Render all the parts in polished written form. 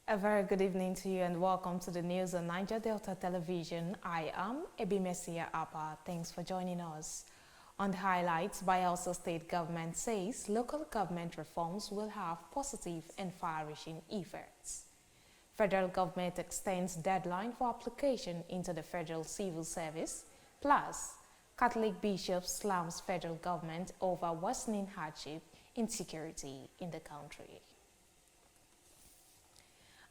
A very good evening to you and welcome to the news on Niger Delta Television. I am Ebi Messia Appa. Thanks for joining us. On the highlights, Bayelsa State Government says local government reforms will have positive and far-reaching effects. Federal government extends deadline for application into the Federal Civil Service. Plus, Catholic bishops slams federal government over worsening hardship insecurity in the country.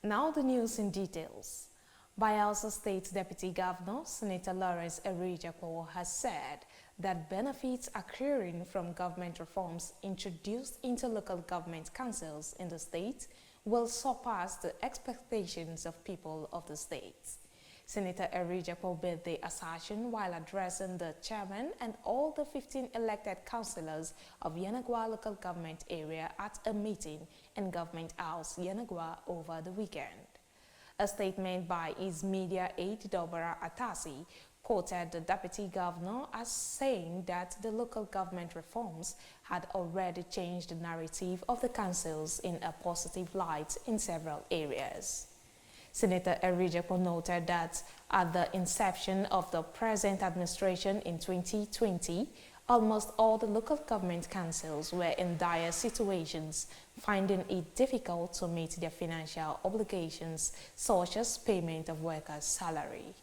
Now the news in details. Bayelsa State Deputy Governor, Senator Lawrence Erijapo, has said that benefits accruing from government reforms introduced into local government councils in the state will surpass the expectations of people of the state. Senator Erijapo made the assertion while addressing the chairman and all the 15 elected councillors of Yenagoa local government area at a meeting in Government House, Yenagoa, over the weekend. A statement by his media aide, Dobara Atasi, quoted the deputy governor as saying that the local government reforms had already changed the narrative of the councils in a positive light in several areas. Senator Erijapo noted that at the inception of the present administration in 2020, almost all the local government councils were in dire situations, finding it difficult to meet their financial obligations, such as payment of workers' salary.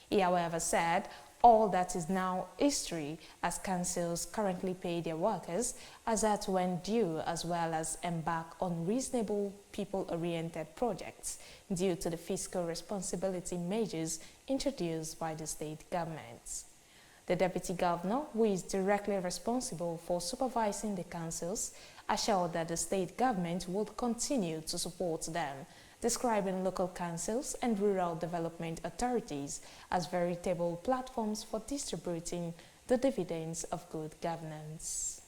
He, however, said all that is now history, as councils currently pay their workers as at when due, as well as embark on reasonable people-oriented projects due to the fiscal responsibility measures introduced by the state governments. The deputy governor, who is directly responsible for supervising the councils, assured that the state government would continue to support them, describing local councils and rural development authorities as veritable platforms for distributing the dividends of good governance.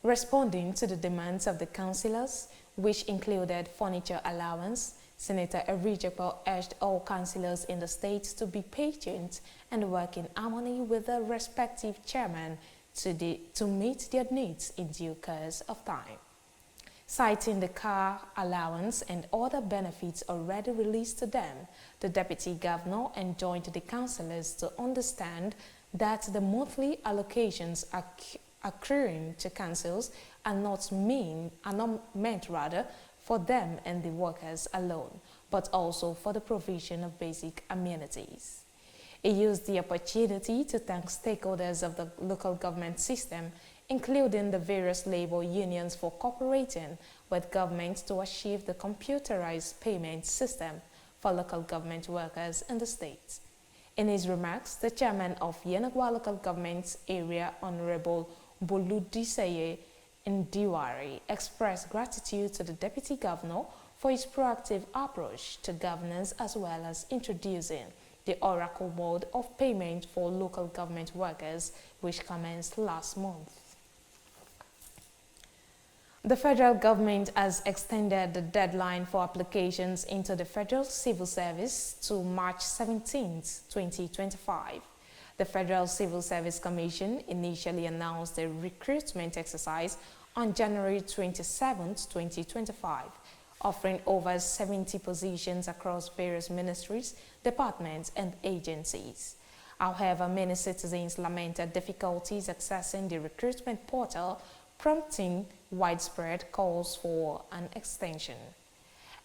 Responding to the demands of the councillors, which included furniture allowance, Senator Erijapo urged all councillors in the state to be patient and work in harmony with the respective chairman to meet their needs in due course of time. Citing the car allowance and other benefits already released to them, the deputy governor enjoined the councillors to understand that the monthly allocations accruing to councils are not meant for them and the workers alone, but also for the provision of basic amenities. He used the opportunity to thank stakeholders of the local government system, including the various labor unions, for cooperating with government to achieve the computerized payment system for local government workers in the state. In his remarks, the chairman of Yenagoa local government area, Honorable Boludiseye Ndiwari, expressed gratitude to the deputy governor for his proactive approach to governance, as well as introducing the Oracle mode of payment for local government workers, which commenced last month. The federal government has extended the deadline for applications into the Federal Civil Service to March 17, 2025. The Federal Civil Service Commission initially announced the recruitment exercise on January 27, 2025, offering over 70 positions across various ministries, departments, and agencies. However, many citizens lamented difficulties accessing the recruitment portal, prompting widespread calls for an extension.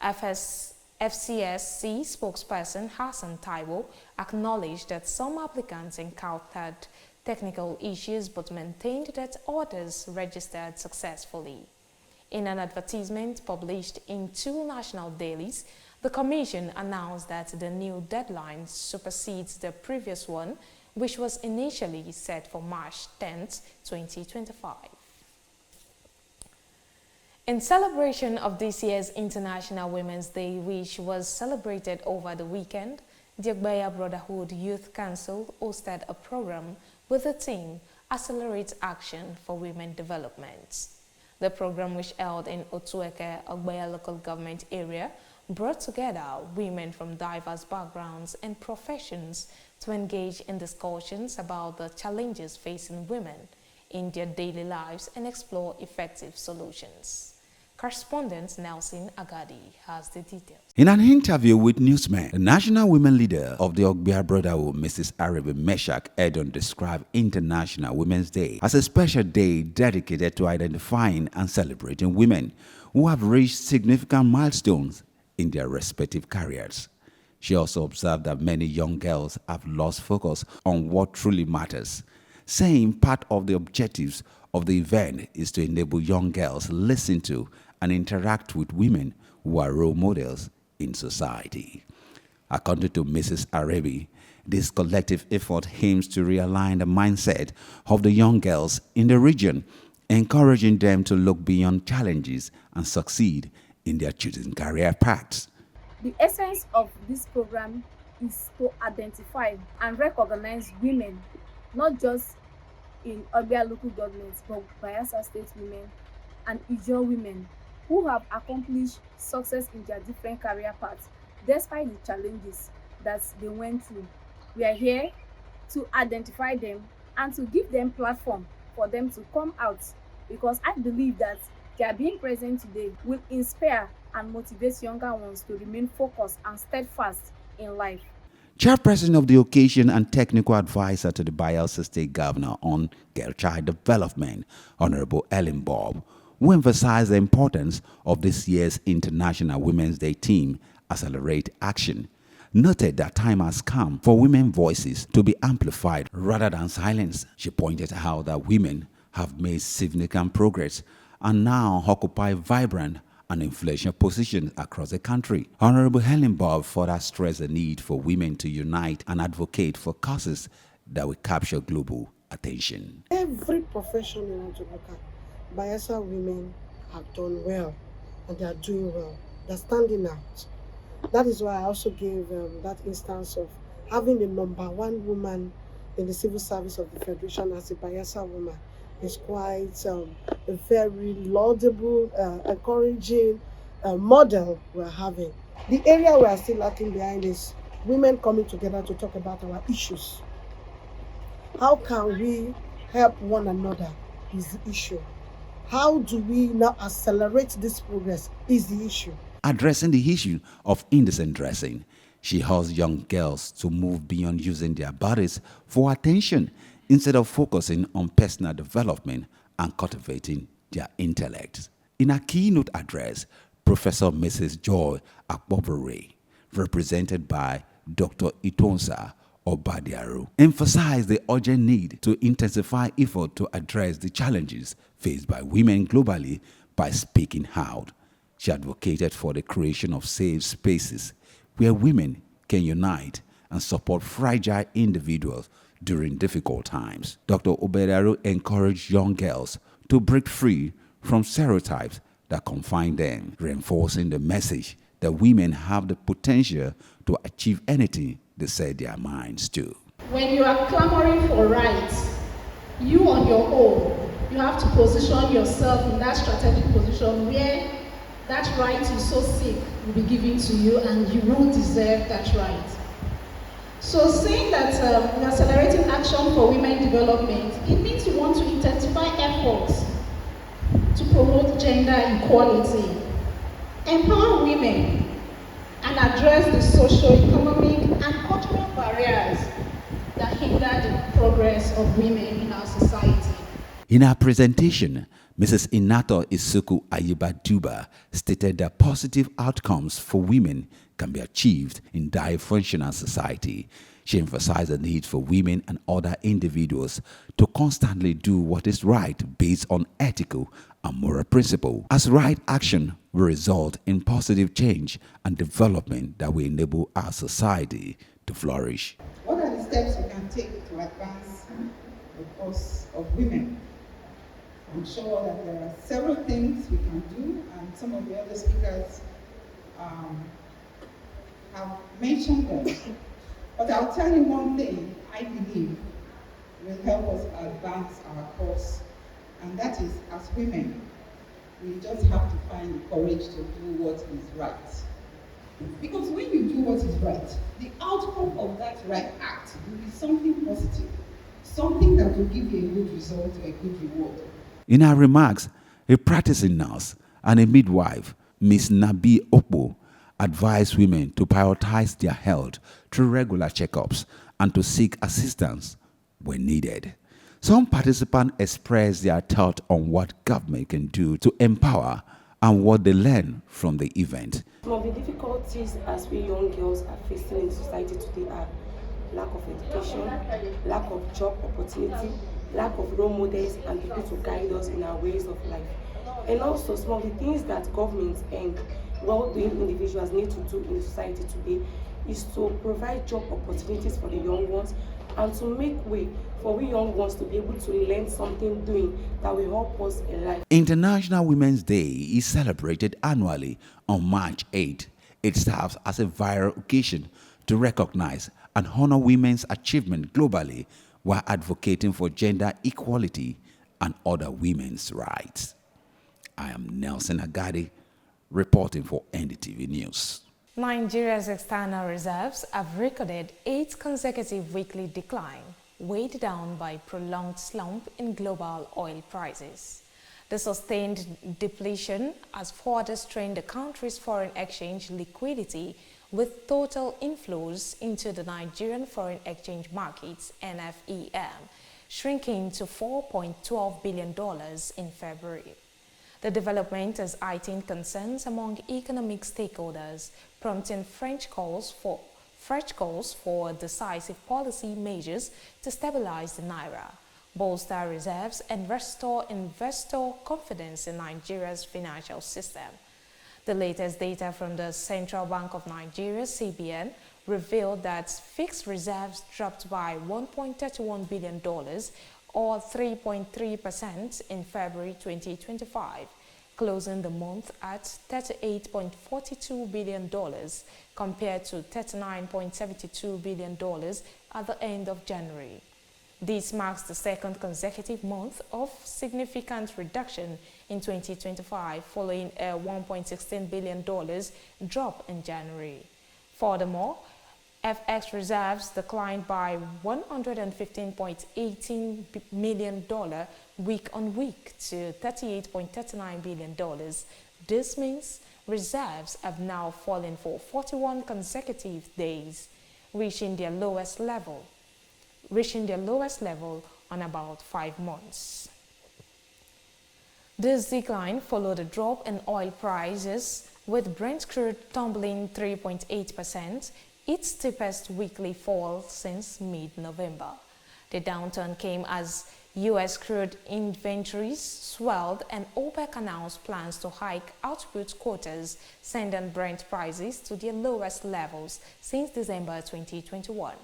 FCSC spokesperson Hassan Taiwo acknowledged that some applicants encountered technical issues but maintained that others registered successfully. In an advertisement published in 2 national dailies, the Commission announced that the new deadline supersedes the previous one, which was initially set for March 10, 2025. In celebration of this year's International Women's Day, which was celebrated over the weekend, the Ogbaya Brotherhood Youth Council hosted a program with the theme Accelerate Action for Women Development. The program, which held in Otueke, Ogbaya local government area, brought together women from diverse backgrounds and professions to engage in discussions about the challenges facing women in their daily lives and explore effective solutions. Correspondent Nelson Agadi has the details. In an interview with Newsman, the national women leader of the Ogbia Brotherhood, Mrs. Arabi Meshak Edon, described International Women's Day as a special day dedicated to identifying and celebrating women who have reached significant milestones in their respective careers. She also observed that many young girls have lost focus on what truly matters, saying part of the objectives of the event is to enable young girls listen to and interact with women who are role models in society. According to Mrs. Arabi, this collective effort aims to realign the mindset of the young girls in the region, encouraging them to look beyond challenges and succeed in their chosen career paths. The essence of this program is to identify and recognize women, not just in Ogbia local governments, but Bayelsa State women and Ijaw women who have accomplished success in their different career paths despite the challenges that they went through. We are here to identify them and to give them platform for them to come out, because I believe that their being present today will inspire and motivate younger ones to remain focused and steadfast in life. Chairperson of the occasion and technical advisor to the Bayelsa State Governor on Girl Child Development, Honorable Ellen Bob, who emphasized the importance of this year's International Women's Day theme, Accelerate Action, noted that time has come for women's voices to be amplified rather than silenced. She pointed out that women have made significant progress and now occupy vibrant and influential positions across the country. Honorable Helen Bob further stressed the need for women to unite and advocate for causes that will capture global attention. Every profession you want to look at, Bayelsa women have done well, and they are doing well. They're standing out. That is why I also gave that instance of having the #1 woman in the civil service of the Federation as a Bayelsa woman is quite a very laudable, encouraging model we're having. The area we are still lacking behind is women coming together to talk about our issues. How can we help one another is the issue. How do we now accelerate this progress is the issue. Addressing the issue of indecent dressing, she urged young girls to move beyond using their bodies for attention instead of focusing on personal development and cultivating their intellect. In a keynote address, Professor Mrs. Joy Akpobore, represented by Dr. Itonsa Obadiaru, emphasized the urgent need to intensify effort to address the challenges faced by women globally by speaking out. She advocated for the creation of safe spaces where women can unite and support fragile individuals during difficult times. Dr. Obadiaru encouraged young girls to break free from stereotypes that confine them, reinforcing the message that women have the potential to achieve anything they set their minds to. When you are clamoring for rights, you on your own, you have to position yourself in that strategic position where that right you so seek will be given to you and you will deserve that right. So saying that we're accelerating action for women development, it means we want to intensify efforts to promote gender equality, empower women, and address the socio-economic and cultural barriers that hinder the progress of women in our society. In her presentation, Mrs. Inato Isuku Ayiba-Duba stated that positive outcomes for women can be achieved in dysfunctional society. She emphasized the need for women and other individuals to constantly do what is right based on ethical and moral principles, as right action will result in positive change and development that will enable our society to flourish. What are the steps we can take to advance the cause of women? I'm sure that there are several things we can do, and some of the other speakers have mentioned them. But I'll tell you one thing I believe will help us advance our cause, and that is, as women, we just have to find the courage to do what is right. Because when you do what is right, the outcome of that right act will be something positive, something that will give you a good result or a good reward. In her remarks, a practicing nurse and a midwife, Ms. Nabi Okpo, advised women to prioritize their health through regular checkups and to seek assistance when needed. Some participants expressed their thought on what government can do to empower and what they learned from the event. Some of the difficulties as we young girls are facing in society today are lack of education, lack of job opportunity, lack of role models and people to guide us in our ways of life. And also some of the things that governments and well-doing individuals need to do in society today is to provide job opportunities for the young ones and to make way for we young ones to be able to learn something doing that will help us in life. International Women's Day is celebrated annually on March 8. It serves as a viral occasion to recognize and honor women's achievement globally while advocating for gender equality and other women's rights. I am Nelson Agadi, reporting for NDTV News. Nigeria's external reserves have recorded 8 consecutive weekly decline, weighed down by prolonged slump in global oil prices. The sustained depletion has further strained the country's foreign exchange liquidity, with total inflows into the Nigerian foreign exchange markets (NFEM) shrinking to $4.12 billion in February. The development has heightened concerns among economic stakeholders, prompting fresh calls for decisive policy measures to stabilize the naira, bolster reserves, and restore investor confidence in Nigeria's financial system. The latest data from the Central Bank of Nigeria, CBN, revealed that fixed reserves dropped by $1.31 billion, or 3.3% in February 2025, closing the month at $38.42 billion compared to $39.72 billion at the end of January. This marks the second consecutive month of significant reduction in 2025, following a $1.16 billion drop in January. Furthermore, FX reserves declined by $115.18 million week on week to $38.39 billion. This means reserves have now fallen for 41 consecutive days, reaching their lowest level on about 5 months. This decline followed a drop in oil prices, with Brent crude tumbling 3.8%, its steepest weekly fall since mid-November. The downturn came as U.S. crude inventories swelled and OPEC announced plans to hike output quotas, sending Brent prices to their lowest levels since December 2021.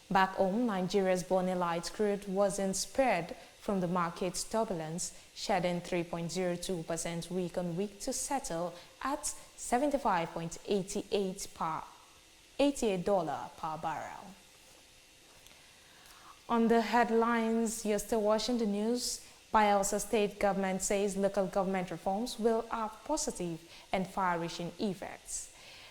Back home, Nigeria's Bonny Light crude wasn't spared from the market's turbulence, shedding 3.02% week on week to settle at $75.88 per barrel. On the headlines, you're still watching the news. Bayelsa State government says local government reforms will have positive and far-reaching effects.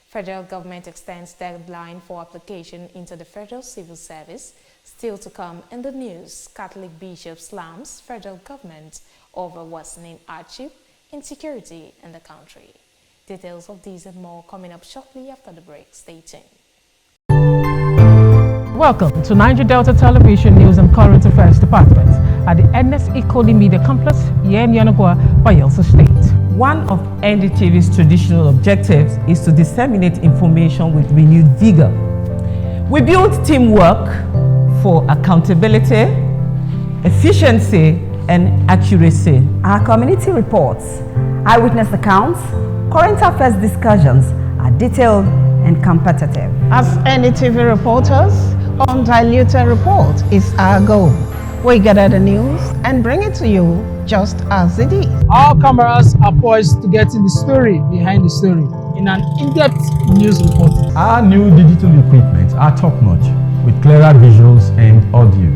Federal government extends deadline for application into the Federal Civil Service. Still to come in the news, Catholic bishop slams federal government over worsening hardship, insecurity in the country. Details of these and more coming up shortly after the break. Stay tuned. Welcome to Niger Delta Television News and Current Affairs Department at the Ernest Ikoli Media Complex here in Yanagwa, Bayelsa State. One of NDTV's traditional objectives is to disseminate information with renewed vigor. We build teamwork for accountability, efficiency, and accuracy. Our community reports, eyewitness accounts, current affairs discussions are detailed and competitive. As NDTV reporters, undiluted report is our goal. We gather the news and bring it to you just as it is. Our cameras are poised to get in the story behind the story in an in-depth news report. Our new digital equipment are top-notch with clearer visuals and audio.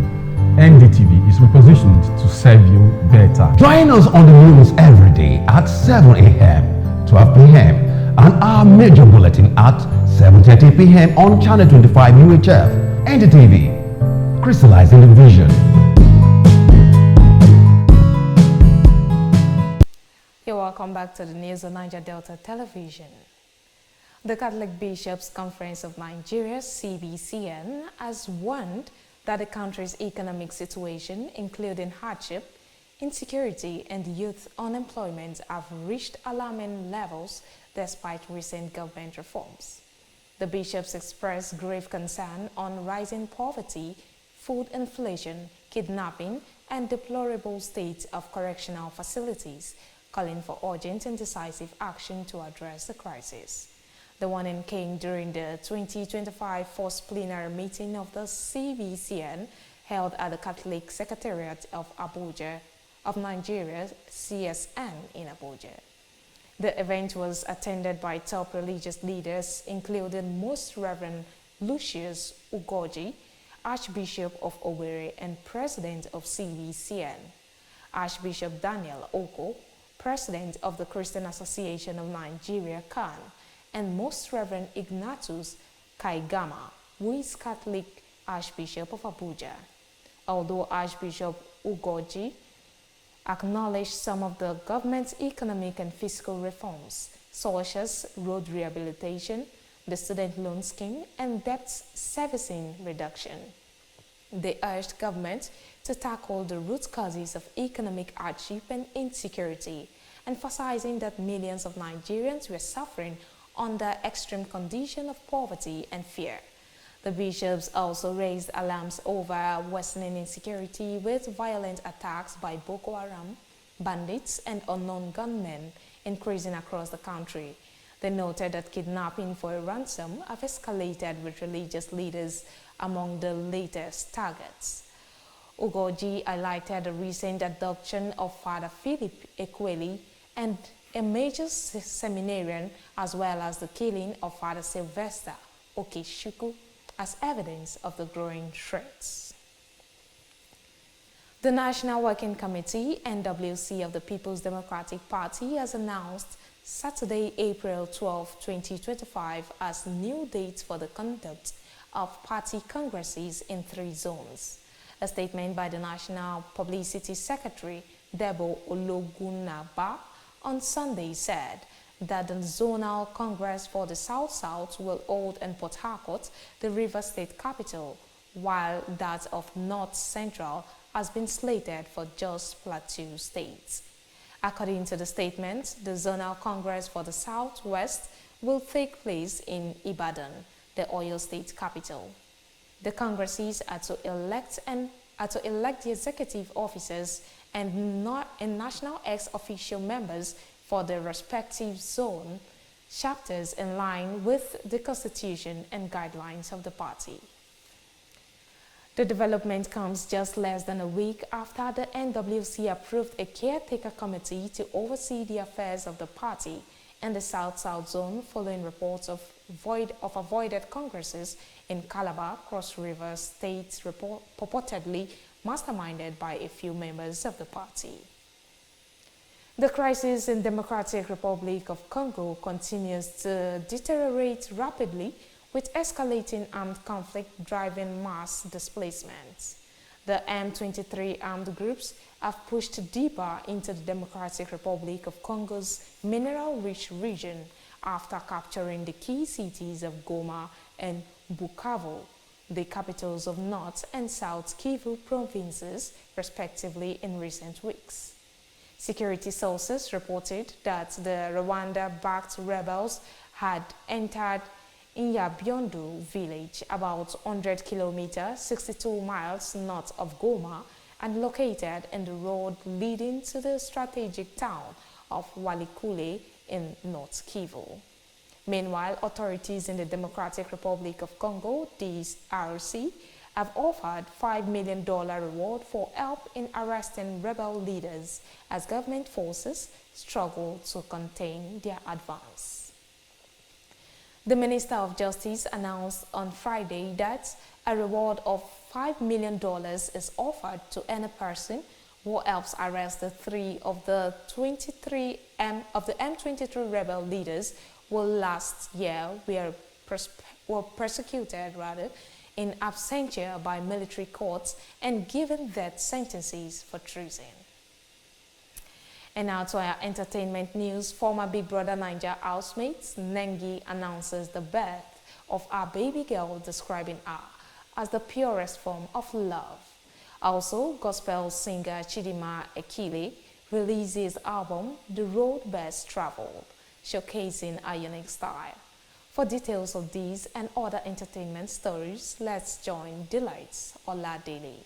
NDTV is repositioned to serve you better. Join us on the news every day at 7 a.m., 12 p.m. and our major bulletin at 7:30 p.m. on Channel 25 UHF. NDTV, crystallizing the vision. You're welcome Welcome back to the news on Niger Delta Television. The Catholic Bishops' Conference of Nigeria, CBCN, has warned that the country's economic situation, including hardship, insecurity, and youth unemployment, have reached alarming levels despite recent government reforms. The bishops expressed grave concern on rising poverty, food inflation, kidnapping, and deplorable state of correctional facilities, calling for urgent and decisive action to address the crisis. The warning came during the 2025 first plenary meeting of the CBCN held at the Catholic Secretariat of Abuja of Nigeria, CSN, in Abuja. The event was attended by top religious leaders, including Most Reverend Lucius Ugoji, Archbishop of Owerri and President of CBCN, Archbishop Daniel Oko, President of the Christian Association of Nigeria, CAN, and Most Reverend Ignatius Kaigama, who is Catholic Archbishop of Abuja. Although Archbishop Ugoji acknowledged some of the government's economic and fiscal reforms, such as road rehabilitation, the student loan scheme, and debt servicing reduction. They urged government to tackle the root causes of economic hardship and insecurity, emphasizing that millions of Nigerians were suffering under extreme conditions of poverty and fear. The bishops also raised alarms over worsening insecurity with violent attacks by Boko Haram, bandits, and unknown gunmen increasing across the country. They noted that kidnapping for a ransom have escalated, with religious leaders among the latest targets. Ugoji highlighted the recent abduction of Father Philip Ekweli and a major seminarian, as well as the killing of Father Sylvester Okeshuku, as evidence of the growing threats. The National Working Committee, NWC, of the People's Democratic Party has announced Saturday, April 12, 2025 as new dates for the conduct of party congresses in 3 zones. A statement by the National Publicity Secretary, Debo Ologunagba, on Sunday said that the Zonal Congress for the South-South will hold in Port Harcourt, the Rivers State capital, while that of North Central has been slated for Jos Plateau State. According to the statement, the Zonal Congress for the Southwest will take place in Ibadan, the Oyo State capital. The congresses are to elect the executive officers and national ex-officio members for the respective zone chapters in line with the constitution and guidelines of the party. The development comes just less than a week after the NWC approved a caretaker committee to oversee the affairs of the party in the South-South zone following reports of avoided congresses in Calabar, Cross River states purportedly masterminded by a few members of the party. The crisis in Democratic Republic of Congo continues to deteriorate rapidly, with escalating armed conflict driving mass displacements. The M23 armed groups have pushed deeper into the Democratic Republic of Congo's mineral-rich region after capturing the key cities of Goma and Bukavu, the capitals of North and South Kivu provinces, respectively, in recent weeks. Security sources reported that the Rwanda-backed rebels had entered Inyabiondo village, about 100 kilometers, 62 miles north of Goma, and located in the road leading to the strategic town of Walikule in North Kivu. Meanwhile, authorities in the Democratic Republic of Congo, DRC, have offered $5 million reward for help in arresting rebel leaders as government forces struggle to contain their advance. The Minister of Justice announced on Friday that a reward of $5 million is offered to any person who helps arrest the 3 of the M23 rebel leaders who last year were persecuted in absentia by military courts and given death sentences for treason. And now to our entertainment news. Former Big Brother Naija housemate Nengi announces the birth of our baby girl, describing her as the purest form of love. Also, gospel singer Chidinma Ekile releases album The Road Best Traveled, showcasing a unique style. For details of these and other entertainment stories, let's join Delights Oladele.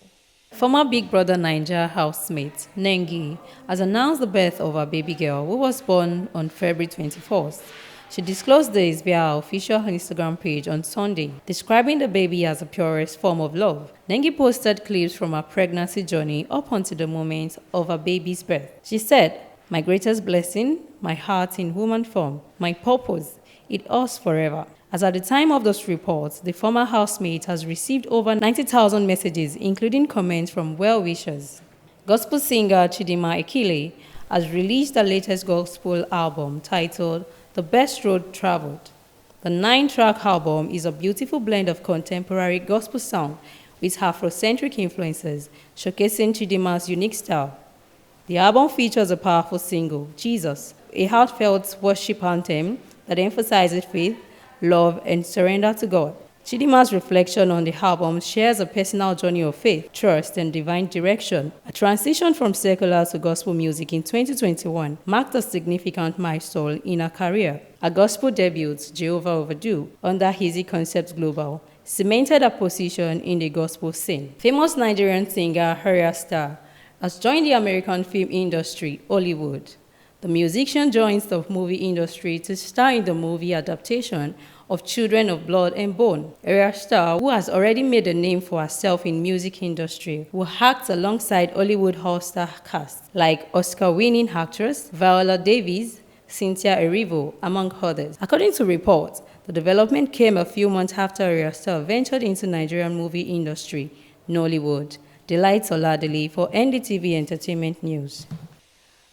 Former Big Brother Naija housemate Nengi has announced the birth of her baby girl, who was born on February 24th. She disclosed this via her official Instagram page on Sunday, describing the baby as the purest form of love. Nengi posted clips from her pregnancy journey up until the moment of her baby's birth. She said, "My greatest blessing, my heart in human form, my purpose, it us forever." As at the time of those reports, the former housemate has received over 90,000 messages, including comments from well-wishers. Gospel singer Chidinma Ekile has released her latest gospel album titled The Best Road Traveled. The 9-track album is a beautiful blend of contemporary gospel sound with Afrocentric influences, showcasing Chidinma's unique style. The album features a powerful single, Jesus, a heartfelt worship anthem that emphasizes faith, love, and surrender to God. Chidinma's reflection on the album shares a personal journey of faith, trust, and divine direction. A transition from secular to gospel music in 2021 marked a significant milestone in her career. Her gospel debut, Jehovah Overdue, under Easy Concepts Global, cemented her position in the gospel scene. Famous Nigerian singer Arya Starr has joined the American film industry, Hollywood. The musician joins the movie industry to star in the movie adaptation of Children of Blood and Bone. Arya Starr, who has already made a name for herself in music industry, will act alongside Hollywood all-star cast like Oscar-winning actress Viola Davis, Cynthia Erivo, among others. According to reports, the development came a few months after Arya Starr ventured into Nigerian movie industry, Nollywood. Delights Oladele for NDTV Entertainment News.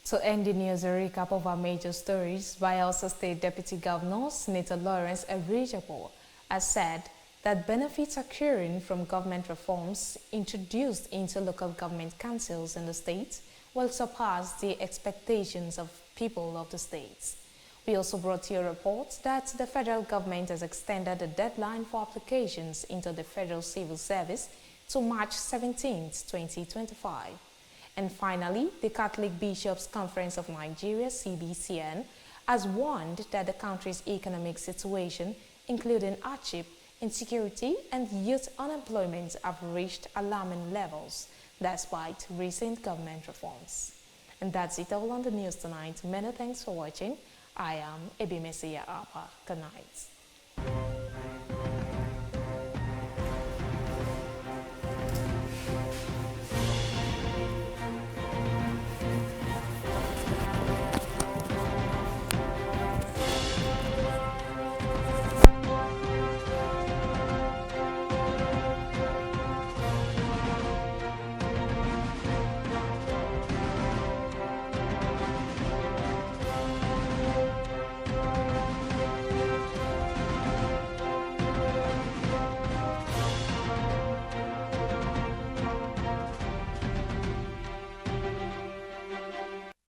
To end the news, a recap of our major stories. Bayelsa State Deputy Governor Senator Lawrence Erijabo has said that benefits accruing from government reforms introduced into local government councils in the state will surpass the expectations of people of the states. We also brought you a report that the federal government has extended the deadline for applications into the Federal Civil Service to March 17, 2025. And finally, the Catholic Bishops' Conference of Nigeria, CBCN, has warned that the country's economic situation, including hardship, insecurity, and youth unemployment, have reached alarming levels despite recent government reforms. And that's it all on the news tonight. Many thanks for watching. I am Ebimesiya Apa. Good night.